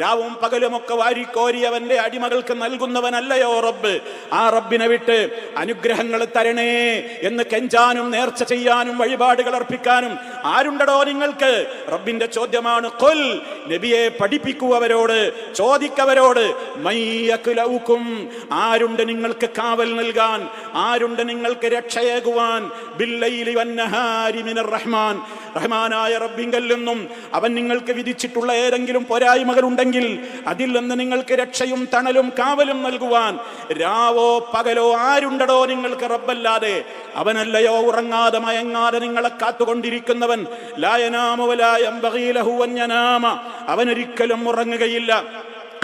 രാവും പകലുമൊക്കെ വാരിക്കോരി അവന്റെ അടിമകൾക്ക് നൽകുന്നവനല്ലയോ റബ്ബ്? ആ റബ്ബിനെ വിട്ട് അനുഗ്രഹങ്ങൾ തരണേ എന്ന് കെഞ്ചാനും നേർച്ച ചെയ്യാനും വഴിപാടുകൾ അർപ്പിക്കാനും ആരുണ്ടടോ നിങ്ങൾക്ക്? റബ്ബിന്റെ ചോദ്യമാണ്. ഖുൽ, നബിയെ പഠിപ്പിക്കൂ അവരോട്, ചോദിക്കവരോട്, മയ്യക്ലൗകും, ആരുണ്ട് നിങ്ങൾക്ക് കാവൽ നൽകാൻ, ആരുണ്ട് നിങ്ങൾക്ക് രക്ഷയേകുവാൻ? ബില്ലൈലി വന്നഹാരി മിനർ റഹ്മാൻ, റഹ്മാനായ റബ്ബിങ്കൽ നിന്നും അവൻ നിങ്ങൾക്ക് വിധിച്ചിട്ടുള്ള ഏതെങ്കിലും പോരായ്മകൾ ഉണ്ടെങ്കിൽ അതിൽ നിന്ന് നിങ്ങൾക്ക് രക്ഷയും തണലും കാവലും നൽകുവാൻ രാവോ പകലോ ആരുണ്ടടോ നിങ്ങൾക്ക് റബ്ബല്ലാതെ? അവനല്ലയോ ഉറങ്ങാതെ മയങ്ങാതെ നിങ്ങളെ കാത്തുകൊണ്ടിരിക്കുന്നവൻ? ലാ യനാമു വലാ യംബഗീ ലഹു അൻ യനാമ, അവനൊരിക്കലും ഉറങ്ങുകയില്ല,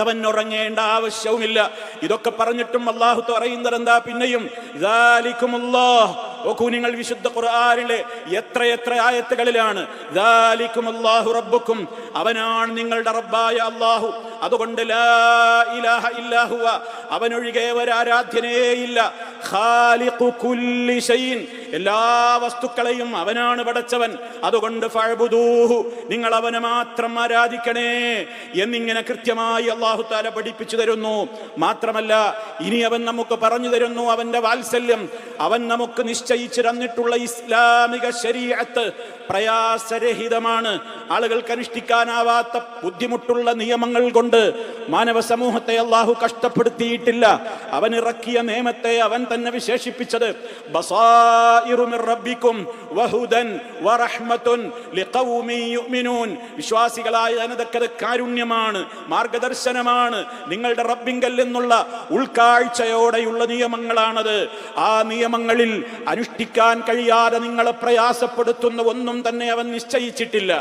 അവൻ ഉറങ്ങേണ്ട ആവശ്യവുമില്ല. ഇതൊക്കെ പറഞ്ഞിട്ടും അല്ലാഹു പറയുന്നത് എന്താ? പിന്നെയും ദാലികുമുല്ലാഹ്, നോക്കൂ നിങ്ങൾ വിശുദ്ധ ഖുർആനിലെ എത്ര ആയത്തുകളിലാണ് ദാലികുമുല്ലാഹു റബ്ബുക്കും, അവനാണ് നിങ്ങളുടെ റബ്ബായ അല്ലാഹു. അതുകൊണ്ട് ലാ ഇലാഹ ഇല്ലാ ഹുവ, അവനൊഴികെ ഒരാരാധ്യനേയില്ല. ഖാലിഖു കുല്ലി ഷൈഇൻ, എല്ലാ വസ്തുക്കളെയും അവനാണ് പടച്ചവൻ. അതുകൊണ്ട് ഫഅബ്ദൂഹു, നിങ്ങൾ അവനെ മാത്രം ആരാധിക്കണേ എന്നിങ്ങനെ കൃത്യമായി അല്ലാഹു തആല പഠിപ്പിച്ചു തരുന്നു. മാത്രമല്ല ഇനി അവൻ നമുക്ക് പറഞ്ഞു തരുന്നു അവന്റെ വാത്സല്യം. അവൻ നമുക്ക് നിശ്ചയിച്ചു തന്നിട്ടുള്ള ഇസ്ലാമിക ശരീഅത്ത് പ്രയാസരഹിതമാണ്. ആളുകൾക്ക് അനുഷ്ഠിക്കാനാവാത്ത ബുദ്ധിമുട്ടുള്ള നിയമങ്ങൾ കൊണ്ട് മാനവ സമൂഹത്തെ അല്ലാഹു കഷ്ടപ്പെടുത്തിയിട്ടില്ല. അവൻ ഇറക്കിയ നിയമത്തെ അവൻ തന്നെ വിശേഷിപ്പിച്ചത് ബസായിറു മിർ റബ്ബിക്കും വഹുദൻ വറഹ്മത്തുൻ ലിഖൗമി യുഅ്മിനൂൻ, വിശ്വാസികളായ ജനതയ്ക്ക് കാരുണ്യമാണ്, മാർഗദർശനമാണ്, നിങ്ങളുടെ റബ്ബിങ്കൽ നിന്നുള്ള ഉൾക്കാഴ്ചയോടെയുള്ള നിയമങ്ങളാണത്. ആ നിയമങ്ങളിൽ അനുഷ്ഠിക്കാൻ കഴിയാതെ നിങ്ങളെ പ്രയാസപ്പെടുത്തുന്ന ഒന്നും തന്നെ അവൻ നിശ്ചയിച്ചിട്ടില്ല.